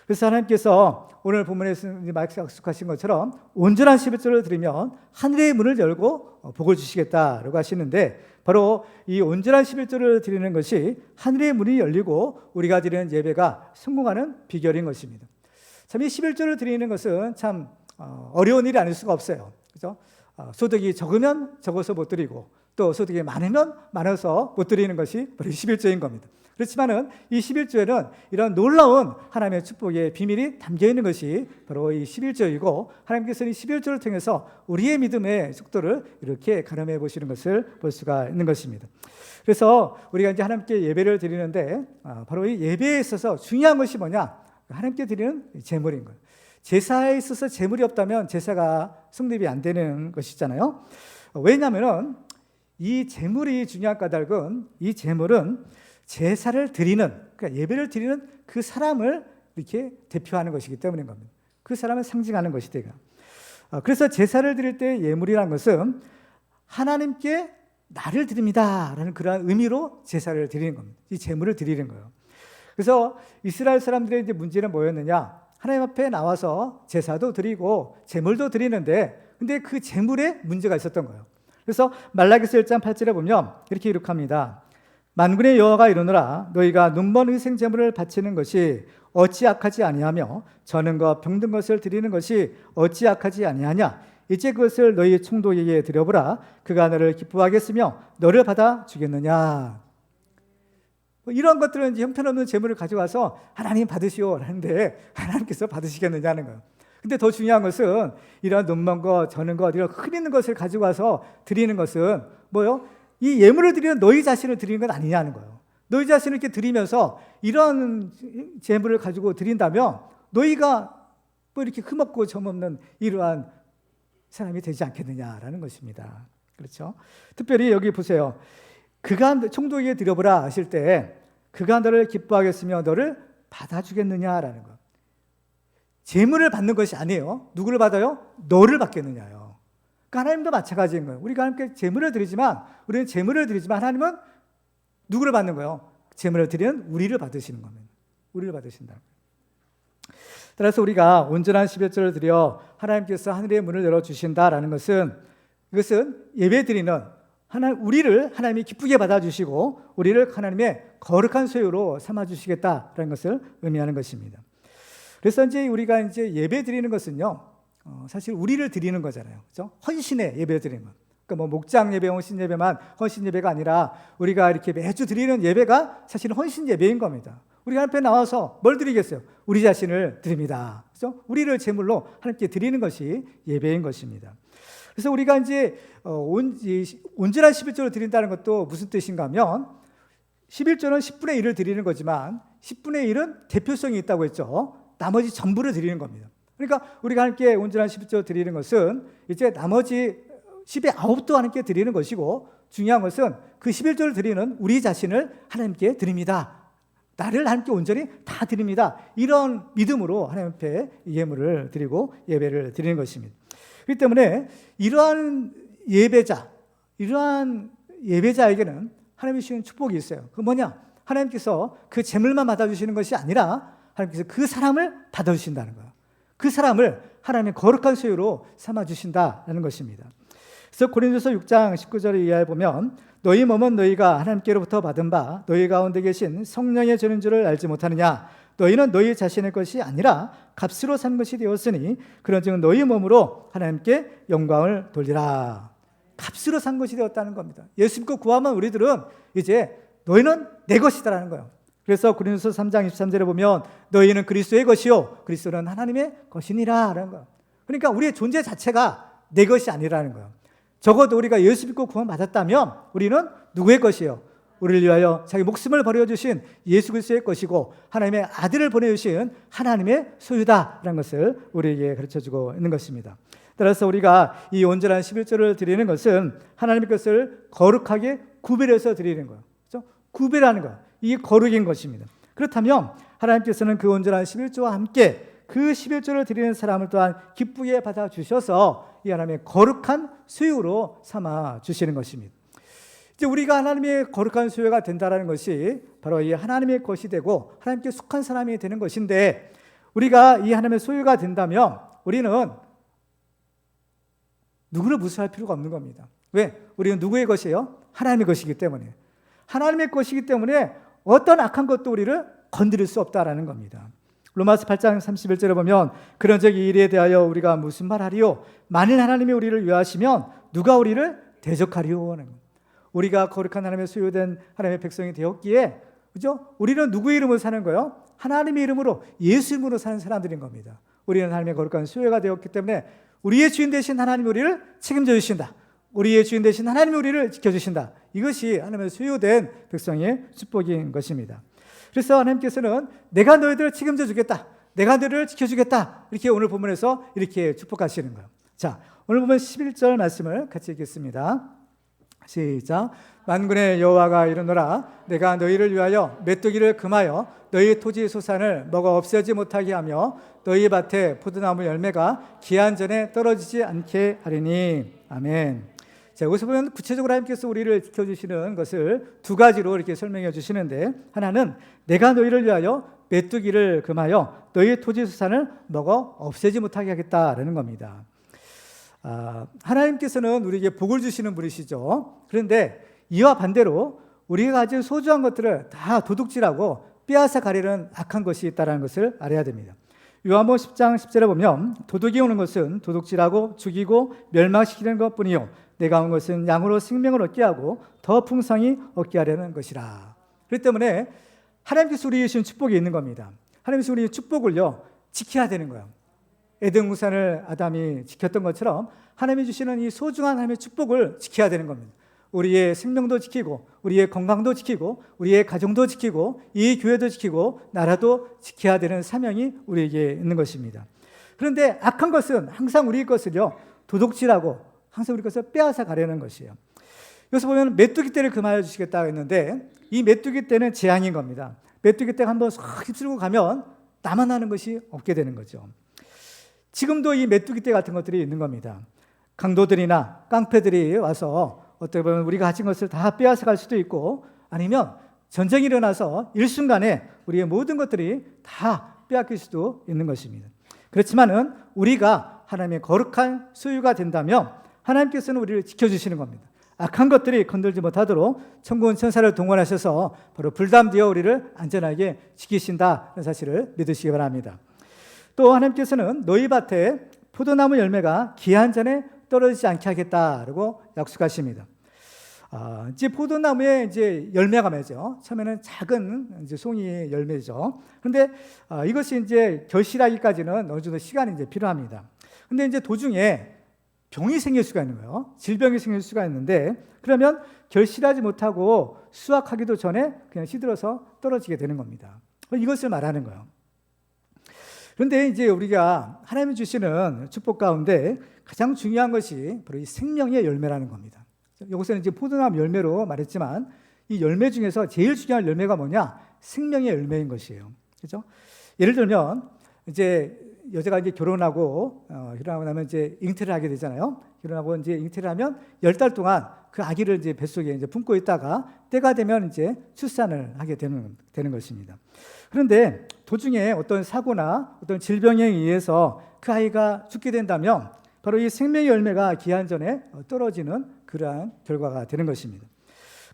그래서 하나님께서 오늘 본문에서 약속하신 것처럼 온전한 11조를 드리면 하늘의 문을 열고 복을 주시겠다라고 하시는데, 바로 이 온전한 11조를 드리는 것이 하늘의 문이 열리고 우리가 드리는 예배가 성공하는 비결인 것입니다. 참 이 11조를 드리는 것은 참 어려운 일이 아닐 수가 없어요. 그렇죠? 소득이 적으면 적어서 못 드리고, 또 소득이 많으면 많아서 못 드리는 것이 바로 11조인 겁니다. 그렇지만은 이 11조에는 이런 놀라운 하나님의 축복의 비밀이 담겨 있는 것이 바로 이 11조이고, 하나님께서는 이 11조를 통해서 우리의 믿음의 속도를 이렇게 가늠해 보시는 것을 볼 수가 있는 것입니다. 그래서 우리가 이제 하나님께 예배를 드리는데, 바로 이 예배에 있어서 중요한 것이 뭐냐? 하나님께 드리는 제물인 거예요. 제사에 있어서 제물이 없다면 제사가 성립이 안 되는 것이잖아요. 왜냐하면 이 제물이 중요한 까닭은, 이 제물은 제사를 드리는, 그러니까 예배를 드리는 그 사람을 이렇게 대표하는 것이기 때문인 겁니다. 그 사람을 상징하는 것이대요. 그래서 제사를 드릴 때 예물이라는 것은 하나님께 나를 드립니다라는 그러한 의미로 제사를 드리는 겁니다. 이 제물을 드리는 거예요. 그래서 이스라엘 사람들의 이제 문제는 뭐였느냐? 하나님 앞에 나와서 제사도 드리고 제물도 드리는데, 근데 그 제물에 문제가 있었던 거예요. 그래서 말라기서 1장 8절에 보면 이렇게 기록합니다. 만군의 여호와가 이르노라 너희가 눈먼 의생 제물을 바치는 것이 어찌 악하지 아니하며 저는 것 병든 것을 드리는 것이 어찌 악하지 아니하냐 이제 그것을 너희 총독에게 드려보라 그가 너를 기뻐하겠으며 너를 받아 주겠느냐. 이런 것들은 이제 형편없는 제물을 가져와서 하나님 받으시오 하는데 하나님께서 받으시겠느냐는 거예요. 근데 더 중요한 것은 이런 눈먼 것, 저는 것, 이런 흐리는 것을 가지고 와서 드리는 것은 뭐요? 이 예물을 드리는 너희 자신을 드리는 건 아니냐는 거예요. 너희 자신을 이렇게 드리면서 이런 제물을 가지고 드린다면 너희가 뭐 이렇게 흠없고 점없는 이러한 사람이 되지 않겠느냐라는 것입니다. 그렇죠? 특별히 여기 보세요. 그가 총독에게 드려보라 하실 때 그가 너를 기뻐하겠으며 너를 받아주겠느냐라는 것. 제물을 받는 것이 아니에요. 누구를 받아요? 너를 받겠느냐요. 그러니까 하나님도 마찬가지인 거예요. 우리가 하나님께 제물을 드리지만 우리는 제물을 드리지만 하나님은 누구를 받는 거예요? 제물을 드리는 우리를 받으시는 겁니다. 우리를 받으신다. 따라서 우리가 온전한 11조를 드려 하나님께서 하늘의 문을 열어주신다라는 것은 이것은 예배드리는 우리를 하나님이 기쁘게 받아주시고 우리를 하나님의 거룩한 소유로 삼아주시겠다라는 것을 의미하는 것입니다. 그래서 이제 우리가 이제 예배 드리는 것은요, 사실 우리를 드리는 거잖아요. 그렇죠? 헌신의 예배 드리는 것. 그러니까 뭐 목장 예배, 헌신 예배만 헌신 예배가 아니라 우리가 이렇게 매주 드리는 예배가 사실은 헌신 예배인 겁니다. 우리가 앞에 나와서 뭘 드리겠어요? 우리 자신을 드립니다. 그렇죠? 우리를 제물로 하나님께 드리는 것이 예배인 것입니다. 그래서 우리가 이제 온전한 11조를 드린다는 것도 무슨 뜻인가 하면 11조는 10분의 1을 드리는 거지만 10분의 1은 대표성이 있다고 했죠. 나머지 전부를 드리는 겁니다. 그러니까 우리가 하나님께 온전한 11조 드리는 것은 이제 나머지 10의 9도 하나님께 드리는 것이고 중요한 것은 그 11조를 드리는 우리 자신을 하나님께 드립니다. 나를 하나님께 온전히 다 드립니다. 이런 믿음으로 하나님 앞에 예물을 드리고 예배를 드리는 것입니다. 그렇기 때문에 이러한 예배자에게는 하나님이 주시는 축복이 있어요. 그 뭐냐? 하나님께서 그 제물만 받아주시는 것이 아니라 하나님께서 그 사람을 받아주신다는 거예요. 그 사람을 하나님의 거룩한 소유로 삼아주신다는 것입니다. 그래서 고린도서 6장 19절에 이하에 보면 너희 몸은 너희가 하나님께로부터 받은 바 너희 가운데 계신 성령의 주는 줄을 알지 못하느냐 너희는 너희 자신의 것이 아니라 값으로 산 것이 되었으니 그런즉 너희 몸으로 하나님께 영광을 돌리라. 값으로 산 것이 되었다는 겁니다. 예수 믿고 구하면 우리들은 이제 너희는 내 것이다라는 거예요. 그래서 고린도서 3장 23절에 보면 너희는 그리스도의 것이요 그리스도는 하나님의 것이니라라는 거예요. 그러니까 우리의 존재 자체가 내 것이 아니라는 거예요. 적어도 우리가 예수 믿고 구원받았다면 우리는 누구의 것이에요? 우리를 위하여 자기 목숨을 버려주신 예수 그리스도의 것이고 하나님의 아들을 보내주신 하나님의 소유다라는 것을 우리에게 가르쳐주고 있는 것입니다. 따라서 우리가 이 온전한 11조를 드리는 것은 하나님의 것을 거룩하게 구별해서 드리는 거예요. 그렇죠? 구별하는 거. 이게 거룩인 것입니다. 그렇다면 하나님께서는 그 온전한 11조와 함께 그 11조를 드리는 사람을 또한 기쁘게 받아주셔서 이 하나님의 거룩한 소유로 삼아 주시는 것입니다. 이제 우리가 하나님의 거룩한 소유가 된다는 것이 바로 이 하나님의 것이 되고 하나님께 속한 사람이 되는 것인데 우리가 이 하나님의 소유가 된다면 우리는 누구를 무시할 필요가 없는 겁니다. 왜? 우리는 누구의 것이에요? 하나님의 것이기 때문에. 하나님의 것이기 때문에 어떤 악한 것도 우리를 건드릴 수 없다라는 겁니다. 로마서 8장 31절에 보면 그런즉 이 일에 대하여 우리가 무슨 말하리요? 만일 하나님이 우리를 위하시면 누가 우리를 대적하리요? 하는 겁니다. 우리가 거룩한 하나님의 소유된 하나님의 백성이 되었기에 그죠? 우리는 누구의 이름으로 사는 거예요? 하나님의 이름으로 예수 이름으로 사는 사람들인 겁니다. 우리는 하나님의 거룩한 소유가 되었기 때문에 우리의 주인 되신 하나님이 우리를 책임져 주신다. 우리의 주인 되신 하나님이 우리를 지켜주신다. 이것이 하나님의 소유된 백성의 축복인 것입니다. 그래서 하나님께서는 내가 너희들을 책임져 주겠다. 내가 너희를 지켜주겠다. 이렇게 오늘 본문에서 이렇게 축복하시는 거예요. 자, 오늘 보면 11절 말씀을 같이 읽겠습니다. 시작. 만군의 여호와가 이르노라 내가 너희를 위하여 메뚜기를 금하여 너희 토지 소산을 먹어 없애지 못하게 하며 너희 밭에 포도나무 열매가 기한 전에 떨어지지 않게 하리니. 아멘. 자, 여기서 보면 구체적으로 하나님께서 우리를 지켜주시는 것을 두 가지로 이렇게 설명해 주시는데 하나는 내가 너희를 위하여 메뚜기를 금하여 너희 토지 소산을 먹어 없애지 못하게 하겠다라는 겁니다. 하나님께서는 우리에게 복을 주시는 분이시죠. 그런데 이와 반대로 우리가 가진 소중한 것들을 다 도둑질하고 빼앗아 가려는 악한 것이 있다는 것을 알아야 됩니다. 요한복음 10장 10절에 보면 도둑이 오는 것은 도둑질하고 죽이고 멸망시키는 것뿐이요 내가 온 것은 양으로 생명을 얻게 하고 더 풍성히 얻게 하려는 것이라. 그렇기 때문에 하나님께서 우리에게 주신 축복이 있는 겁니다. 하나님께서 우리의 축복을요 지켜야 되는 거예요. 에덴 동산을 아담이 지켰던 것처럼 하나님이 주시는 이 소중한 하나님의 축복을 지켜야 되는 겁니다. 우리의 생명도 지키고 우리의 건강도 지키고 우리의 가정도 지키고 이 교회도 지키고 나라도 지켜야 되는 사명이 우리에게 있는 것입니다. 그런데 악한 것은 항상 우리 것을요 도둑질하고 항상 우리 것을 빼앗아 가려는 것이에요. 여기서 보면 메뚜기 떼를 금하여 주시겠다고 했는데 이 메뚜기 떼는 재앙인 겁니다. 메뚜기 떼가 한번 싹 휩쓸고 가면 나만 하는 것이 없게 되는 거죠. 지금도 이 메뚜기 떼 같은 것들이 있는 겁니다. 강도들이나 깡패들이 와서 어떻게 보면 우리가 가진 것을 다 빼앗아 갈 수도 있고 아니면 전쟁이 일어나서 일순간에 우리의 모든 것들이 다 빼앗길 수도 있는 것입니다. 그렇지만은 우리가 하나님의 거룩한 소유가 된다면 하나님께서는 우리를 지켜주시는 겁니다. 악한 것들이 건들지 못하도록 천군 천사를 동원하셔서 바로 불담되어 우리를 안전하게 지키신다는 사실을 믿으시기 바랍니다. 또 하나님께서는 너희 밭에 포도나무 열매가 기한 전에 떨어지지 않게 하겠다라고 약속하십니다. 이제 포도나무에 이제 열매가 맺죠. 처음에는 작은 이제 송이 열매죠. 그런데 이것이 이제 결실하기까지는 어느 정도 시간이 이제 필요합니다. 근데 이제 도중에 병이 생길 수가 있는 거예요. 질병이 생길 수가 있는데 그러면 결실하지 못하고 수확하기도 전에 그냥 시들어서 떨어지게 되는 겁니다. 이것을 말하는 거예요. 그런데 이제 우리가 하나님이 주시는 축복 가운데 가장 중요한 것이 바로 이 생명의 열매라는 겁니다. 여기서는 이제 포도나무 열매로 말했지만 이 열매 중에서 제일 중요한 열매가 뭐냐? 생명의 열매인 것이에요. 그렇죠? 예를 들면 이제 여자가 이제 결혼하고 나면 이제 잉태를 하게 되잖아요. 결혼하고 이제 잉태를 하면 10달 동안 그 아기를 이제 뱃속에 이제 품고 있다가 때가 되면 이제 출산을 하게 되는 것입니다. 그런데 도중에 어떤 사고나 어떤 질병에 의해서 그 아이가 죽게 된다면 바로 이 생명의 열매가 기한 전에 떨어지는 그러한 결과가 되는 것입니다.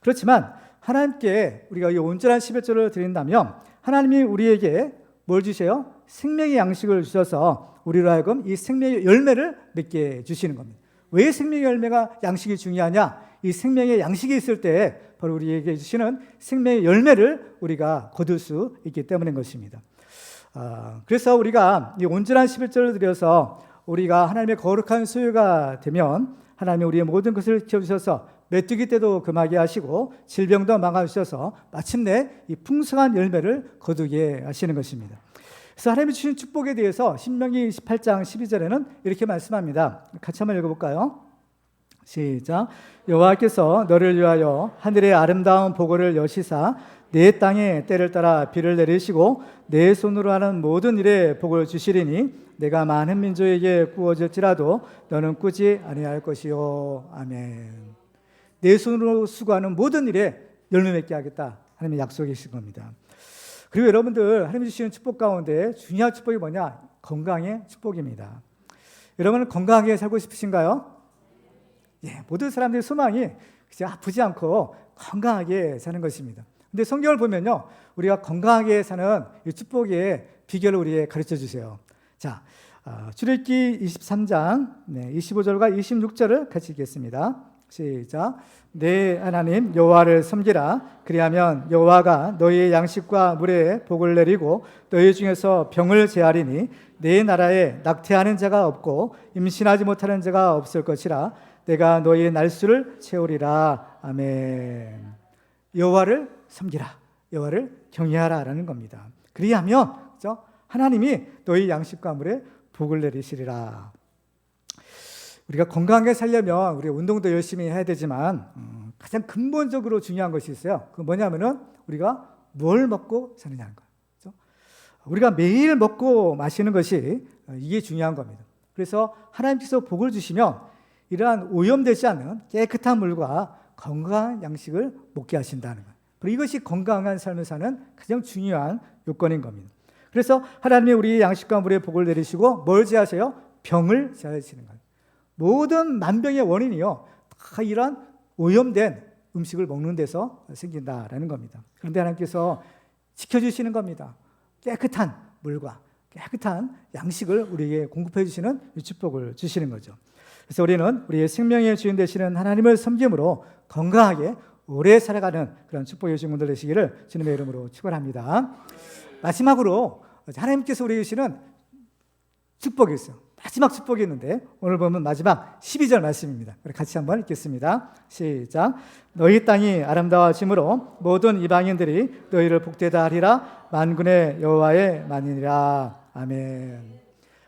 그렇지만 하나님께 우리가 이 온전한 11조를 드린다면 하나님이 우리에게 뭘 주세요? 생명의 양식을 주셔서 우리로 하여금 이 생명의 열매를 맺게 주시는 겁니다. 왜 생명의 열매가 양식이 중요하냐? 이 생명의 양식이 있을 때 바로 우리에게 주시는 생명의 열매를 우리가 거둘 수 있기 때문인 것입니다. 그래서 우리가 이 온전한 11조를 드려서 우리가 하나님의 거룩한 소유가 되면 하나님이 우리의 모든 것을 지켜주셔서 메뚜기 때도 금하게 하시고 질병도 막아주셔서 마침내 이 풍성한 열매를 거두게 하시는 것입니다. 그래서 하나님이 주신 축복에 대해서 신명기 28장 12절에는 이렇게 말씀합니다. 같이 한번 읽어볼까요? 시작. 여호와께서 너를 위하여 하늘의 아름다운 보고를 여시사 내 땅에 때를 따라 비를 내리시고 내 손으로 하는 모든 일에 복을 주시리니 내가 많은 민족에게 구워질지라도 너는 꾸지 아니할 것이요. 아멘. 내 손으로 수고하는 모든 일에 열매 맺게 하겠다. 하나님의 약속이신 겁니다. 그리고 여러분들 하나님이 주시는 축복 가운데 중요한 축복이 뭐냐? 건강의 축복입니다. 여러분은 건강하게 살고 싶으신가요? 예, 모든 사람들의 소망이 아프지 않고 건강하게 사는 것입니다. 근데 성경을 보면요, 우리가 건강하게 사는 이 축복의 비결을 우리에게 가르쳐 주세요. 자, 출애굽기 23장 25절과 26절을 같이 읽겠습니다. 시작. 내 하나님 여호와를 섬기라. 그리하면 여호와가 너희의 양식과 물에 복을 내리고 너희 중에서 병을 제하리니 내 나라에 낙태하는 자가 없고 임신하지 못하는 자가 없을 것이라. 내가 너희의 날수를 채우리라. 아멘. 여호와를 섬기라. 여호와를 경외하라라는 겁니다. 그리하면 그렇죠? 하나님이 너희 양식과 물에 복을 내리시리라. 우리가 건강하게 살려면 우리 운동도 열심히 해야 되지만 가장 근본적으로 중요한 것이 있어요. 그 뭐냐면은 우리가 뭘 먹고 사느냐는 거예요. 그렇죠? 우리가 매일 먹고 마시는 것이 이게 중요한 겁니다. 그래서 하나님께서 복을 주시면 이러한 오염되지 않은 깨끗한 물과 건강한 양식을 먹게 하신다는 거예요. 그리고 이것이 건강한 삶을 사는 가장 중요한 요건인 겁니다. 그래서 하나님이 우리 양식과 물에 복을 내리시고 뭘 제하세요? 병을 제하시는 거예요. 모든 만병의 원인이요, 다 이런 오염된 음식을 먹는 데서 생긴다라는 겁니다. 그런데 하나님께서 지켜주시는 겁니다. 깨끗한 물과 깨끗한 양식을 우리에게 공급해 주시는 이 축복을 주시는 거죠. 그래서 우리는 우리의 생명의 주인 되시는 하나님을 섬김으로 건강하게 오래 살아가는 그런 축복의 주인공들 되시기를 주님의 이름으로 축원합니다. 마지막으로 하나님께서 우리에게 주시는 축복이 있어요. 마지막 축복이 있는데 오늘 보면 마지막 12절 말씀입니다. 같이 한번 읽겠습니다. 시작. 너희 땅이 아름다워짐으로 모든 이방인들이 너희를 복되다 하리라. 만군의 여호와의 만인이라. 아멘.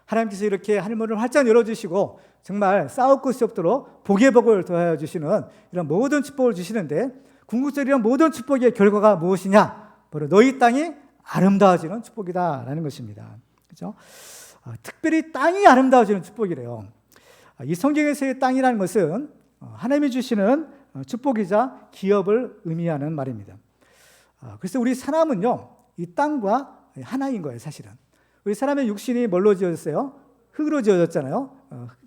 하나님께서 이렇게 하늘문을 활짝 열어주시고 정말 싸울 것이 없도록 복의 복을 더하여 주시는 이런 모든 축복을 주시는데, 궁극적인 모든 축복의 결과가 무엇이냐? 바로 너희 땅이 아름다워지는 축복이다라는 것입니다. 그렇죠? 특별히 땅이 아름다워지는 축복이래요. 이 성경에서의 땅이라는 것은 하나님이 주시는 축복이자 기업을 의미하는 말입니다. 그래서 우리 사람은요, 이 땅과 하나인 거예요, 사실은. 우리 사람의 육신이 뭘로 지어졌어요? 흙으로 지어졌잖아요.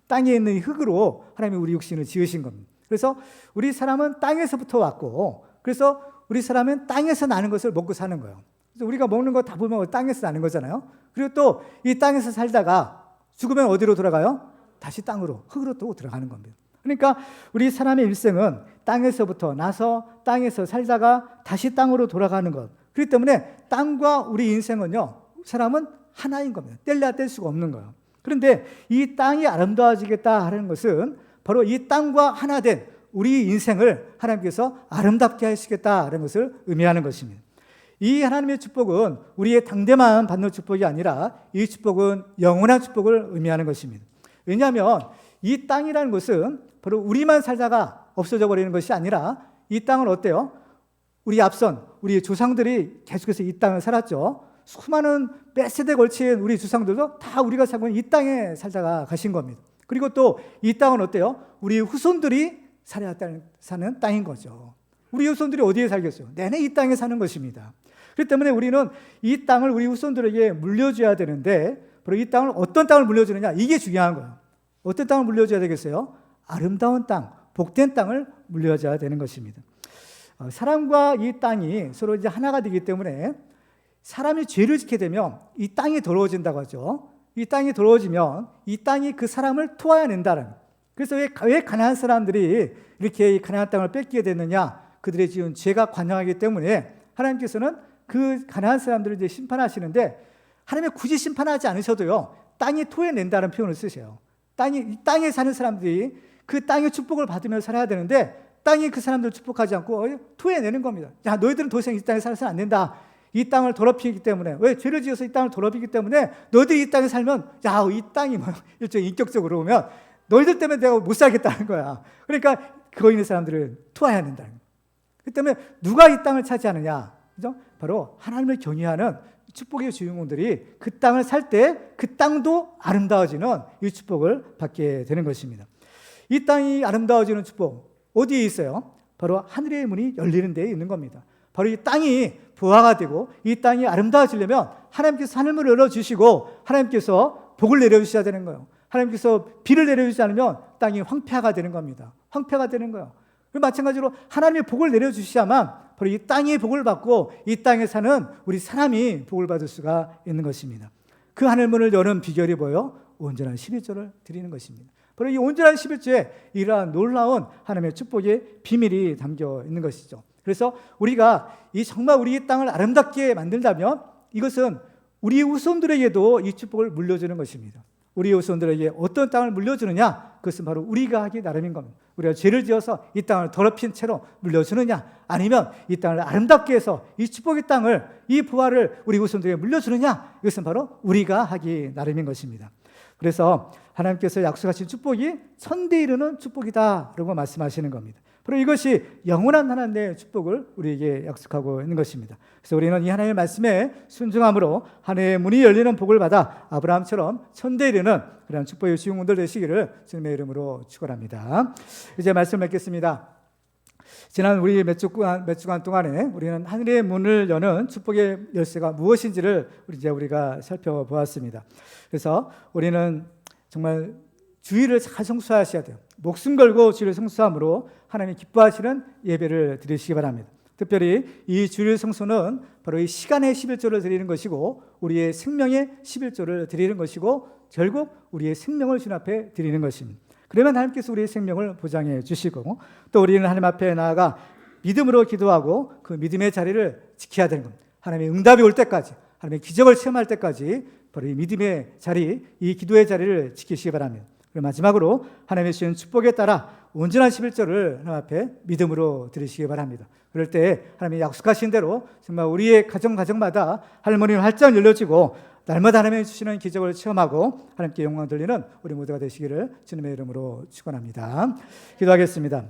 땅에 있는 이 흙으로 하나님이 우리 육신을 지으신 겁니다. 그래서 우리 사람은 땅에서부터 왔고, 그래서 우리 사람은 땅에서 나는 것을 먹고 사는 거예요. 그래서 우리가 먹는 거 다 보면 땅에서 나는 거잖아요. 그리고 또 이 땅에서 살다가 죽으면 어디로 돌아가요? 다시 땅으로, 흙으로 또 들어가는 겁니다. 그러니까 우리 사람의 일생은 땅에서부터 나서 땅에서 살다가 다시 땅으로 돌아가는 것. 그렇기 때문에 땅과 우리 인생은요, 사람은 하나인 겁니다. 뗄래야 뗄 수가 없는 거예요. 그런데 이 땅이 아름다워지겠다 하는 것은 바로 이 땅과 하나 된 우리 인생을 하나님께서 아름답게 하시겠다는 것을 의미하는 것입니다. 이 하나님의 축복은 우리의 당대만 받는 축복이 아니라 이 축복은 영원한 축복을 의미하는 것입니다. 왜냐하면 이 땅이라는 것은 바로 우리만 살다가 없어져 버리는 것이 아니라, 이 땅은 어때요? 우리 앞선 우리 조상들이 계속해서 이 땅을 살았죠. 수많은 몇 세대 걸친 우리 조상들도 다 우리가 살고 있는 이 땅에 살다가 가신 겁니다. 그리고 또 이 땅은 어때요? 우리 후손들이 사는 땅인 거죠. 우리 후손들이 어디에 살겠어요? 내내 이 땅에 사는 것입니다. 그렇기 때문에 우리는 이 땅을 우리 후손들에게 물려줘야 되는데, 바로 이 땅을 어떤 땅을 물려주느냐, 이게 중요한 거예요. 어떤 땅을 물려줘야 되겠어요? 아름다운 땅, 복된 땅을 물려줘야 되는 것입니다. 사람과 이 땅이 서로 이제 하나가 되기 때문에 사람이 죄를 짓게 되면 이 땅이 더러워진다고 하죠. 이 땅이 더러워지면 이 땅이 그 사람을 토하여낸다는. 그래서 왜 가나안 사람들이 이렇게 가나안 땅을 뺏기게 됐느냐? 그들의 지은 죄가 관영하기 때문에 하나님께서는 그 가나안 사람들을 이제 심판하시는데, 하나님이 굳이 심판하지 않으셔도요, 땅이 토해낸다는 표현을 쓰세요. 이 땅에 사는 사람들이 그 땅의 축복을 받으며 살아야 되는데, 땅이 그 사람들을 축복하지 않고 토해내는 겁니다. 야, 너희들은 더 이상 이 땅에 살아서는 안 된다. 이 땅을 더럽히기 때문에, 왜? 죄를 지어서 이 땅을 더럽히기 때문에 너희들이 이 땅에 살면, 야, 이 땅이 뭐 일종의 인격적으로 보면 너희들 때문에 내가 못 살겠다는 거야. 그러니까 거기 있는 사람들을 토해야 된다는 거야. 그 때문에 누가 이 땅을 차지하느냐? 그죠? 바로 하나님을 경외하는 축복의 주인공들이 그 땅을 살 때 그 땅도 아름다워지는 이 축복을 받게 되는 것입니다. 이 땅이 아름다워지는 축복, 어디에 있어요? 바로 하늘의 문이 열리는 데에 있는 겁니다. 바로 이 땅이 부화가 되고 이 땅이 아름다워지려면 하나님께서 하늘문을 열어주시고 하나님께서 복을 내려주셔야 되는 거예요. 하나님께서 비를 내려주지 않으면 땅이 황폐화가 되는 겁니다. 황폐화가 되는 거예요. 마찬가지로 하나님의 복을 내려주셔야만 바로 이 땅이 복을 받고 이 땅에 사는 우리 사람이 복을 받을 수가 있는 것입니다. 그 하늘문을 여는 비결이 뭐예요? 온전한 11조를 드리는 것입니다. 바로 이 온전한 11조에 이러한 놀라운 하나님의 축복의 비밀이 담겨 있는 것이죠. 그래서 우리가 정말 우리 땅을 아름답게 만든다면 이것은 우리 후손들에게도 이 축복을 물려주는 것입니다. 우리 후손들에게 어떤 땅을 물려주느냐? 그것은 바로 우리가 하기 나름인 겁니다. 우리가 죄를 지어서 이 땅을 더럽힌 채로 물려주느냐, 아니면 이 땅을 아름답게 해서 이 축복의 땅을, 이 부활을 우리 후손들에게 물려주느냐, 이것은 바로 우리가 하기 나름인 것입니다. 그래서 하나님께서 약속하신 축복이 천대 이르는 축복이다라고 말씀하시는 겁니다. 바로 이것이 영원한 하나님의 축복을 우리에게 약속하고 있는 것입니다. 그래서 우리는 이 하나님의 말씀에 순종함으로 하늘의 문이 열리는 복을 받아 아브라함처럼 천대 이르는 그런 축복의 주인공들 되시기를 주님의 이름으로 축원합니다. 이제 말씀 맺겠습니다. 지난 우리 몇 주간 동안에 우리는 하늘의 문을 여는 축복의 열쇠가 무엇인지를 우리가 살펴보았습니다. 그래서 우리는 정말 주일을 잘 성수하셔야 돼요. 목숨 걸고 주일을 성수함으로 하나님이 기뻐하시는 예배를 드리시기 바랍니다. 특별히 이 주일 성수는 바로 이 시간의 11조를 드리는 것이고 우리의 생명의 11조를 드리는 것이고 결국 우리의 생명을 주님 앞에 드리는 것입니다. 그러면 하나님께서 우리의 생명을 보장해 주시고 또 우리는 하나님 앞에 나아가 믿음으로 기도하고 그 믿음의 자리를 지켜야 되는 겁니다. 하나님의 응답이 올 때까지, 하나님의 기적을 체험할 때까지 바로 이 믿음의 자리, 이 기도의 자리를 지키시기 바랍니다. 그리고 마지막으로 하나님의 주신 축복에 따라 온전한 11조를 하나님 앞에 믿음으로 드리시기 바랍니다. 그럴 때 하나님이 약속하신 대로 정말 우리의 가정마다 할머니는 활짝 열려지고 날마다 하나님이 주시는 기적을 체험하고 하나님께 영광 돌리는 우리 모두가 되시기를 주님의 이름으로 축원합니다. 기도하겠습니다.